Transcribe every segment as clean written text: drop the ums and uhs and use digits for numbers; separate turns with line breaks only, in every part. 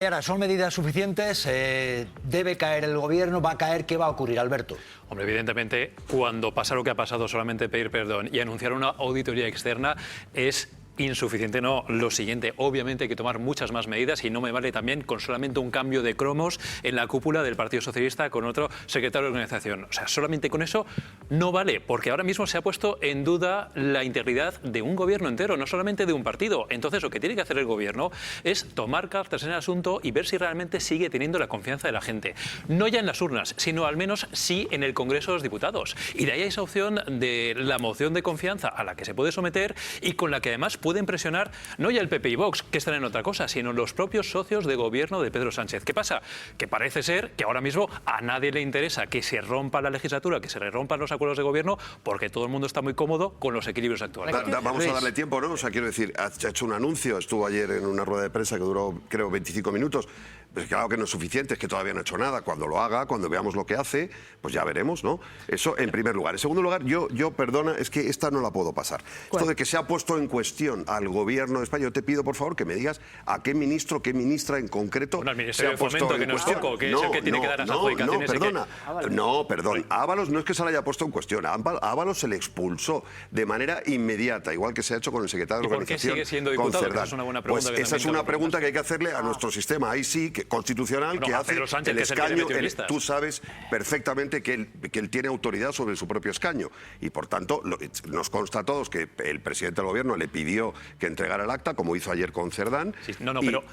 Ahora, ¿son medidas suficientes? ¿Debe caer el gobierno? ¿Va a caer? ¿Qué va a ocurrir, Alberto?
Hombre, evidentemente, cuando pasa lo que ha pasado, solamente pedir perdón y anunciar una auditoría externa es insuficiente. No, lo siguiente, obviamente hay que tomar muchas más medidas y no me vale también con solamente un cambio de cromos en la cúpula del Partido Socialista con otro secretario de organización. O sea, solamente con eso no vale, porque ahora mismo se ha puesto en duda la integridad de un gobierno entero, no solamente de un partido. Entonces, lo que tiene que hacer el gobierno es tomar cartas en el asunto y ver si realmente sigue teniendo la confianza de la gente. No ya en las urnas, sino al menos sí en el Congreso de los Diputados. Y de ahí esa opción de la moción de confianza a la que se puede someter y con la que además pueden presionar no ya el PP y Vox, que están en otra cosa, sino los propios socios de gobierno de Pedro Sánchez. ¿Qué pasa? Que parece ser que ahora mismo a nadie le interesa que se rompa la legislatura, que se rompan los acuerdos de gobierno, porque todo el mundo está muy cómodo con los equilibrios actuales.
Vamos a darle tiempo, ¿no? O sea, quiero decir, ha hecho un anuncio, estuvo ayer en una rueda de prensa que duró, creo, 25 minutos. Pues claro que no es suficiente, es que todavía no ha hecho nada. Cuando lo haga, cuando veamos lo que hace, pues ya veremos, ¿no? Eso en primer lugar. En segundo lugar, yo perdona, es que esta no la puedo pasar.
¿Cuál?
Esto de que se ha puesto en cuestión al gobierno de España, yo te pido, por favor, que me digas a qué ministro, qué ministra en concreto
Bueno, al
se
Ministerio
ha
de
puesto
Fomento,
en
que no es
cuestión.
poco, que es el que tiene que dar las adjudicaciones.
Perdona.
Ábalos.
No, perdón. A Ábalos no es que se la haya puesto en cuestión. A Ábalos se le expulsó de manera inmediata, igual que se ha hecho con el secretario de
¿Y por qué
organización.
sigue siendo
con
diputado?
Cerdán.
Esa es una buena pregunta
Pues
que
esa
también
es una
tengo
pregunta que hay que hacerle a nuestro sistema, ahí sí, constitucional,
No,
que
a
hace
Pedro Sánchez,
el
que es el que le
escaño.
metió listas.
Tú sabes perfectamente que él tiene autoridad sobre su propio escaño y, por tanto, nos consta a todos que el presidente del gobierno le pidió que entregara el acta, como hizo ayer con Cerdán.
Sí,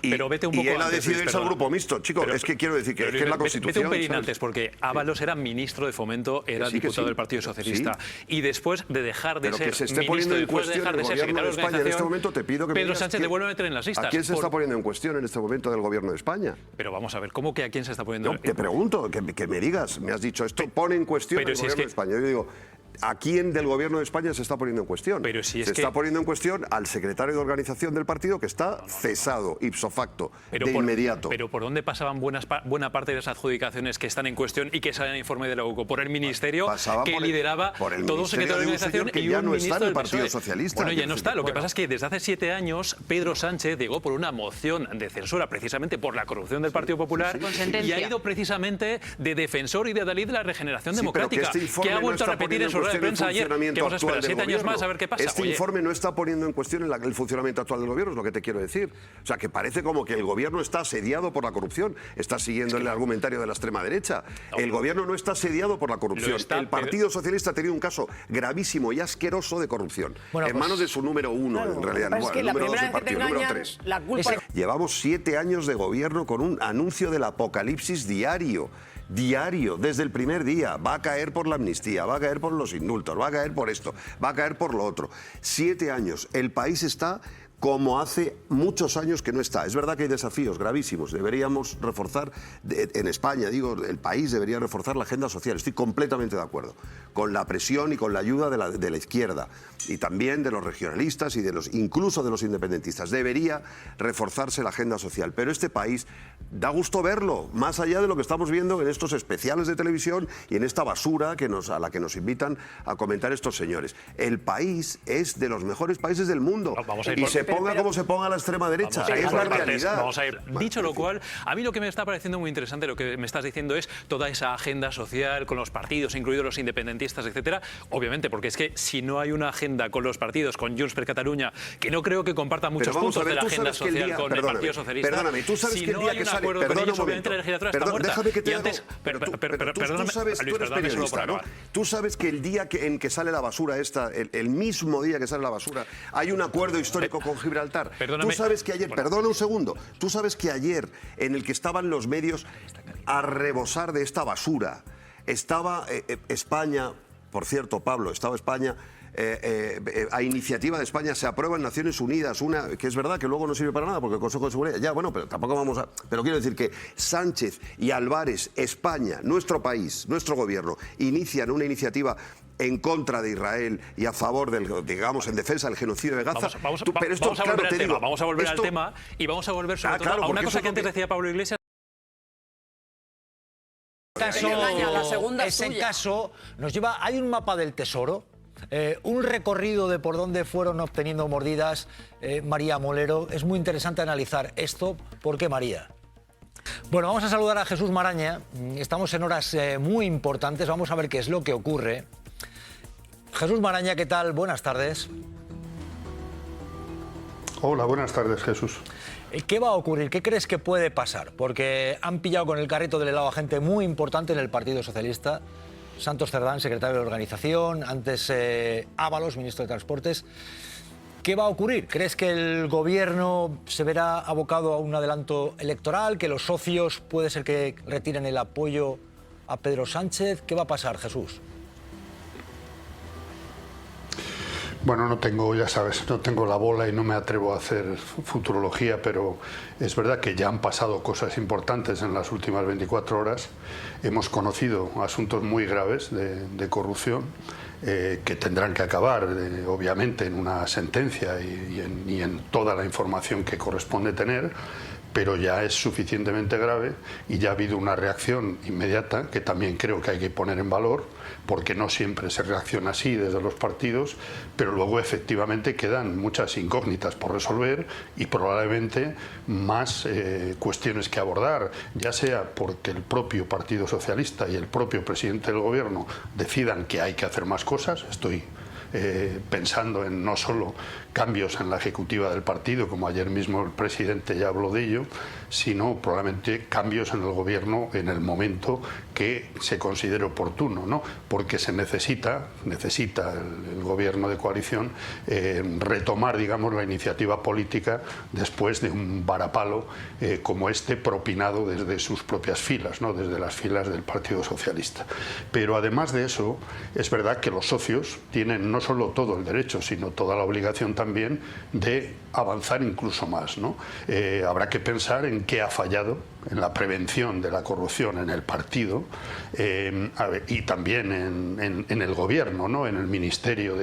pero vete un poco
y él ha
antes,
decidido
Luis,
irse al
perdona.
grupo mixto. Chico,
Pero-
es que quiero decir que
pero,
es la
Luis,
Constitución.
Vete un pelín
¿sabes?
antes, porque Ábalos era ministro de Fomento, era
Que sí, que
diputado
sí.
del Partido Socialista. Y después de dejar de
Pero
ser
que se esté
ministro
poniendo
y
en
después de
cuestión
dejar
el
de ser
gobierno
secretario
de
de
España. En este
organización,
momento te pido que me
Pedro
digas
Sánchez le vuelve a meter en las listas.
¿A quién se está poniendo en cuestión en este momento del gobierno de España?
Pero vamos a ver, ¿cómo que a quién se está poniendo?
Te pregunto, que me digas, me has dicho, esto pone en cuestión
pero
el
si es
gobierno
que-
de España. Yo digo, ¿a quién del gobierno de España se está poniendo en cuestión?
Pero si es
se
que-
está poniendo en cuestión al secretario de organización del partido, que está cesado, ipso facto, de inmediato.
Pero ¿por dónde pasaban buena parte de las adjudicaciones que están en cuestión y que salen en informe de la UCO? Por el ministerio
Pasaba
que
por el-
lideraba
por el
todo
ministerio
secretario de
de un
organización
señor que
y
ya
un
no está
ministro
en el
del
Partido
PSOE.
Socialista.
Bueno, ya
Quiero
no está.
decir,
Lo que
bueno.
pasa es que desde hace 7 años Pedro Sánchez llegó por una moción de censura precisamente por la corrupción del Partido Popular
Con
y
sentencia.
ha ido precisamente de defensor y de adalid de la regeneración
Sí, pero
democrática,
este informe
que ha
no
vuelto a
está
repetir en
poniendo
su rueda de
cuestión
prensa
el
ayer, que
funcionamiento
vamos a esperar
actual del
7 años más
gobierno.
a ver qué pasa.
Este
Oye,
informe no está poniendo en cuestión el funcionamiento actual del gobierno, es lo que te quiero decir. O sea, que parece como que el gobierno está asediado por la corrupción. Está siguiendo el argumentario de la extrema derecha. El gobierno no está asediado por la corrupción.
Lo está,
El Partido Socialista ha tenido un caso gravísimo y asqueroso de corrupción.
Bueno,
en
pues-
manos de su número uno, en realidad.
Pero es que
el
la
número dos
primera
del
vez que te
partido, el número
engañan,
3.
la culpa...
Llevamos 7 años de gobierno con un anuncio del apocalipsis diario. Diario, desde el primer día. Va a caer por la amnistía, va a caer por los indultos, va a caer por esto, va a caer por lo otro. 7 años. El país está como hace muchos años que no está. Es verdad que hay desafíos gravísimos. Deberíamos reforzar, en España, digo, el país debería reforzar la agenda social. Estoy completamente de acuerdo. Con la presión y con la ayuda de la izquierda y también de los regionalistas y incluso de los independentistas. Debería reforzarse la agenda social. Pero este país da gusto verlo, más allá de lo que estamos viendo en estos especiales de televisión y en esta basura a la que nos invitan a comentar estos señores. El país es de los mejores países del mundo.
Vamos a ir
Y
por-
se ponga como se ponga la extrema derecha.
Vamos a ir
Es
por
la
partes,
realidad.
vamos a ir. Dicho lo cual, a mí lo que me está pareciendo muy interesante, lo que me estás diciendo es toda esa agenda social con los partidos, incluidos los independentistas, etcétera. Obviamente, porque es que si no hay una agenda con los partidos, con Junts per Catalunya, que no creo que comparta muchos
Pero vamos
puntos
a ver,
de la
tú
agenda
sabes que el
social
día-
con el
perdóname,
Partido Socialista.
perdóname, tú sabes
si
que el
no
día
hay
que
un
sale-
acuerdo
perdona
con
un
ellos, obviamente
momento.
la legislatura está
Perdón,
muerta.
déjame que te
Y
hago-
antes,
pero tú
perdóname,
sabes,
Luis,
tú eres
perdóname solo por
periodista, ¿no?
acabar.
Tú sabes que el día en que sale la basura esta, el mismo día que sale la basura, hay un acuerdo histórico con Gibraltar.
Perdóname.
Tú sabes que ayer,
Bueno.
perdona un segundo, tú sabes que ayer, en el que estaban los medios a rebosar de esta basura, estaba España, por cierto, Pablo, estaba España. A iniciativa de España se aprueba en Naciones Unidas una que es verdad que luego no sirve para nada porque el Consejo de Seguridad ya bueno, pero tampoco vamos a, pero quiero decir que Sánchez y Álvarez, España, nuestro país, nuestro gobierno inician una iniciativa en contra de Israel y a favor del, digamos, en defensa del genocidio de Gaza.
Vamos
Pero esto,
a volver
claro,
al
te
tema,
digo,
vamos a volver
esto-
al tema y vamos a volver sobre todo
claro,
a una
porque
cosa
eso
que
es lo
antes
que-
decía Pablo Iglesias.
Ese caso nos lleva. Hay un mapa del tesoro, un recorrido de por dónde fueron obteniendo mordidas María Molero. Es muy interesante analizar esto. ¿Por qué, María? Bueno, vamos a saludar a Jesús Maraña. Estamos en horas muy importantes. Vamos a ver qué es lo que ocurre. Jesús Maraña, ¿qué tal? Buenas tardes.
Hola, buenas tardes, Jesús.
¿Qué va a ocurrir? ¿Qué crees que puede pasar? Porque han pillado con el carrito del helado a gente muy importante en el Partido Socialista. Santos Cerdán, secretario de la organización, antes Ábalos, ministro de Transportes. ¿Qué va a ocurrir? ¿Crees que el gobierno se verá abocado a un adelanto electoral? ¿Que los socios puede ser que retiren el apoyo a Pedro Sánchez? ¿Qué va a pasar, Jesús?
Bueno, no tengo, ya sabes, no tengo la bola y no me atrevo a hacer futurología, pero es verdad que ya han pasado cosas importantes en las últimas 24 horas. Hemos conocido asuntos muy graves de corrupción que tendrán que acabar, obviamente, en una sentencia y en toda la información que corresponde tener, pero ya es suficientemente grave y ya ha habido una reacción inmediata que también creo que hay que poner en valor, porque no siempre se reacciona así desde los partidos, pero luego efectivamente quedan muchas incógnitas por resolver y probablemente más cuestiones que abordar, ya sea porque el propio Partido Socialista y el propio presidente del gobierno decidan que hay que hacer más cosas. Estoy pensando en no solo cambios en la ejecutiva del partido, como ayer mismo el presidente ya habló de ello, sino probablemente cambios en el gobierno en el momento que se considere oportuno, ¿no? Porque se necesita el gobierno de coalición retomar, digamos, la iniciativa política después de un varapalo como este propinado desde sus propias filas, ¿no? Desde las filas del Partido Socialista. Pero además de eso, es verdad que los socios tienen no solo todo el derecho, sino toda la obligación también de avanzar incluso más, ¿no? Habrá que pensar en qué ha fallado en la prevención de la corrupción en el partido y también en el gobierno, ¿no? En el Ministerio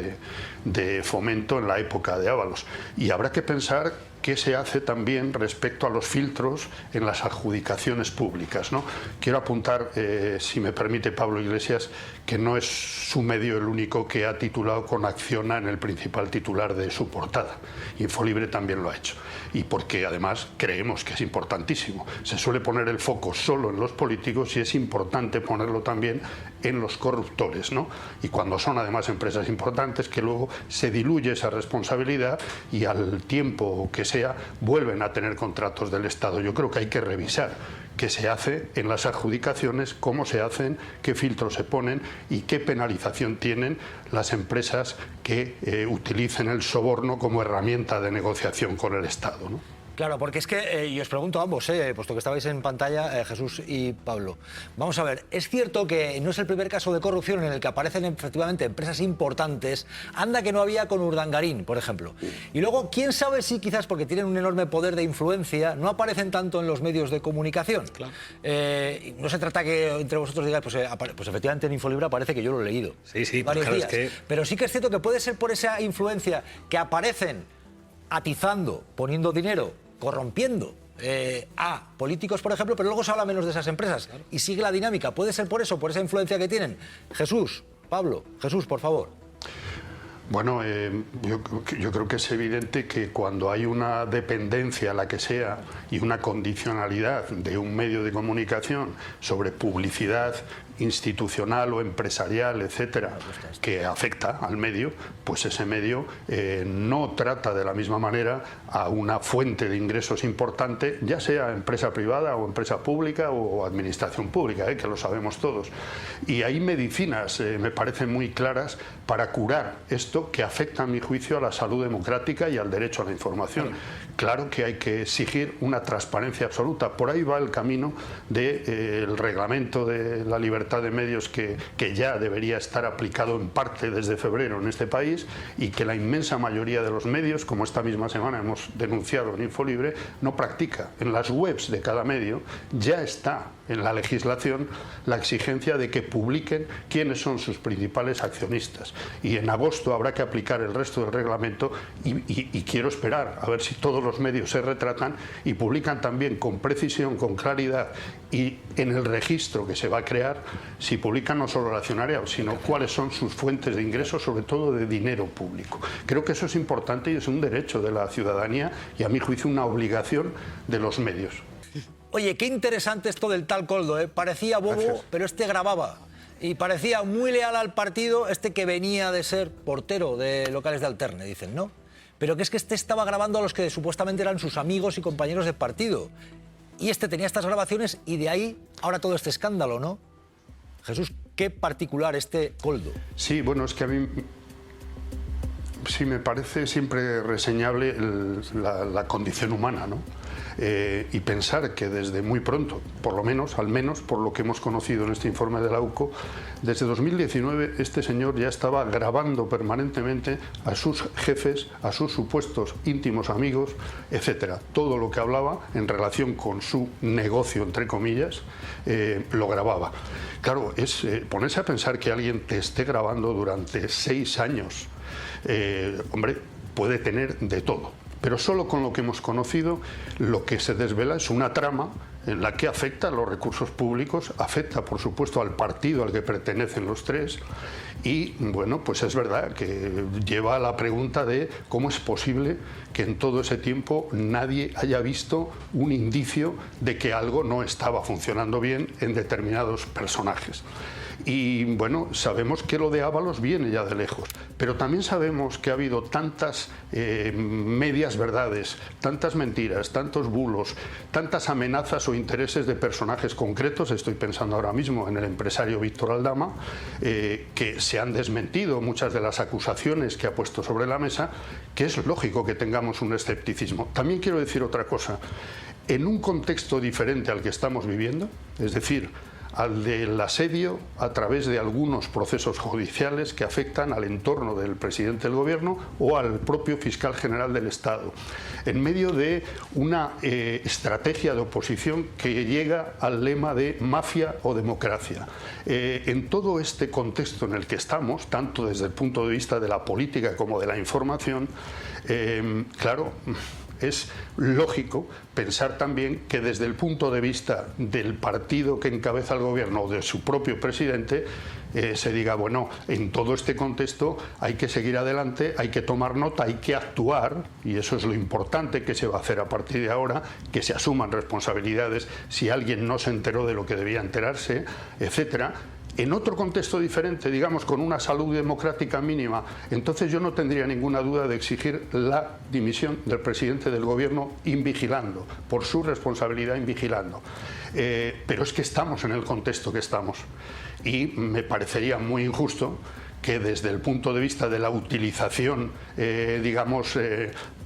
de Fomento en la época de Ábalos. Y habrá que pensar qué se hace también respecto a los filtros en las adjudicaciones públicas, ¿no? Quiero apuntar, si me permite Pablo Iglesias, que no es su medio el único que ha titulado con Acciona en el principal titular de su portada. Infolibre también lo ha hecho. Y porque además creemos que es importantísimo. Se suele poner el foco solo en los políticos y es importante ponerlo también en los corruptores, ¿no? Y cuando son además empresas importantes, que luego se diluye esa responsabilidad y al tiempo que sea vuelven a tener contratos del Estado. Yo creo que hay que revisar qué se hace en las adjudicaciones, cómo se hacen, qué filtros se ponen y qué penalización tienen las empresas que utilicen el soborno como herramienta de negociación con el Estado, ¿no?
Claro, porque es que, y os pregunto a ambos, puesto que estabais en pantalla, Jesús y Pablo. Vamos a ver, es cierto que no es el primer caso de corrupción en el que aparecen efectivamente empresas importantes, anda que no había con Urdangarín, por ejemplo. Y luego, quién sabe si quizás porque tienen un enorme poder de influencia, no aparecen tanto en los medios de comunicación. Claro. No se trata que entre vosotros digáis, pues efectivamente en Infolibre aparece, que yo lo he leído.
Sí,
varios
claro,
días.
es que...
Pero sí que es cierto que puede ser por esa influencia que aparecen atizando, poniendo dinero, corrompiendo a políticos, por ejemplo, pero luego se habla menos de esas empresas. Claro. Y sigue la dinámica. ¿Puede ser por eso, por esa influencia que tienen? Jesús, Pablo, Jesús, por favor.
Bueno, yo creo que es evidente que cuando hay una dependencia, la que sea, y una condicionalidad de un medio de comunicación sobre publicidad institucional o empresarial, etcétera, que afecta al medio, pues ese medio no trata de la misma manera a una fuente de ingresos importante, ya sea empresa privada o empresa pública o administración pública, que lo sabemos todos. Y hay medicinas, me parecen muy claras, para curar esto que afecta, a mi juicio, a la salud democrática y al derecho a la información. Claro que hay que exigir una transparencia absoluta. Por ahí va el camino del reglamento de la libertad de medios que ya debería estar aplicado en parte desde febrero en este país y que la inmensa mayoría de los medios, como esta misma semana hemos denunciado en Infolibre, no practica. En las webs de cada medio ya está en la legislación la exigencia de que publiquen quiénes son sus principales accionistas. Y en agosto habrá que aplicar el resto del reglamento y quiero esperar a ver si todos los medios se retratan y publican también con precisión, con claridad y en el registro que se va a crear, si publican no solo el accionariado, sino cuáles son sus fuentes de ingresos, sobre todo de dinero público. Creo que eso es importante y es un derecho de la ciudadanía y, a mi juicio, una obligación de los medios.
Oye, qué interesante esto del tal Koldo, ¿eh? Parecía bobo,
Gracias.
pero este grababa. Y parecía muy leal al partido, este que venía de ser portero de locales de Alterne, dicen, ¿no? Pero que es que este estaba grabando a los que supuestamente eran sus amigos y compañeros de partido. Y este tenía estas grabaciones y de ahí ahora todo este escándalo, ¿no? Jesús, qué particular este Koldo.
Sí, bueno, es que a mí sí me parece siempre reseñable la condición humana, ¿no? Y pensar que desde muy pronto, por lo menos, al menos por lo que hemos conocido en este informe de la UCO, desde 2019 este señor ya estaba grabando permanentemente a sus jefes, a sus supuestos íntimos amigos, etcétera. Todo lo que hablaba en relación con su negocio, entre comillas, lo grababa. Claro, es ponerse a pensar que alguien te esté grabando durante 6 años, hombre, puede tener de todo. Pero solo con lo que hemos conocido, lo que se desvela es una trama en la que afecta a los recursos públicos, afecta, por supuesto, al partido al que pertenecen los tres. Y, bueno, pues es verdad que lleva a la pregunta de cómo es posible que en todo ese tiempo nadie haya visto un indicio de que algo no estaba funcionando bien en determinados personajes. Y bueno, sabemos que lo de Ábalos viene ya de lejos, pero también sabemos que ha habido tantas medias verdades, tantas mentiras, tantos bulos, tantas amenazas o intereses de personajes concretos, estoy pensando ahora mismo en el empresario Víctor Aldama, que se han desmentido muchas de las acusaciones que ha puesto sobre la mesa, que es lógico que tengamos un escepticismo. También quiero decir otra cosa, en un contexto diferente al que estamos viviendo, es decir, al del asedio a través de algunos procesos judiciales que afectan al entorno del presidente del gobierno o al propio fiscal general del Estado, en medio de una estrategia de oposición que llega al lema de mafia o democracia. En todo este contexto en el que estamos, tanto desde el punto de vista de la política como de la información, claro, es lógico pensar también que desde el punto de vista del partido que encabeza el gobierno o de su propio presidente se diga, bueno, en todo este contexto hay que seguir adelante, hay que tomar nota, hay que actuar, y eso es lo importante que se va a hacer a partir de ahora, que se asuman responsabilidades si alguien no se enteró de lo que debía enterarse, etcétera. En otro contexto diferente, digamos, con una salud democrática mínima, entonces yo no tendría ninguna duda de exigir la dimisión del presidente del gobierno invigilando, por su responsabilidad invigilando. Pero es que estamos en el contexto que estamos y me parecería muy injusto que desde el punto de vista de la utilización, digamos,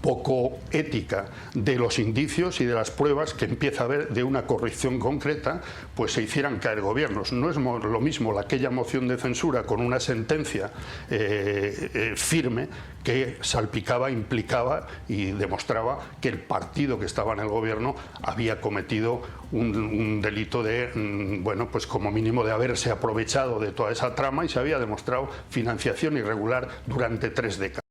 poco ética de los indicios y de las pruebas que empieza a haber de una corrupción concreta, pues se hicieran caer gobiernos. No es lo mismo aquella moción de censura con una sentencia firme que salpicaba, implicaba y demostraba que el partido que estaba en el gobierno había cometido un delito de, bueno, pues como mínimo de haberse aprovechado de toda esa trama y se había demostrado financiación irregular durante 3 décadas.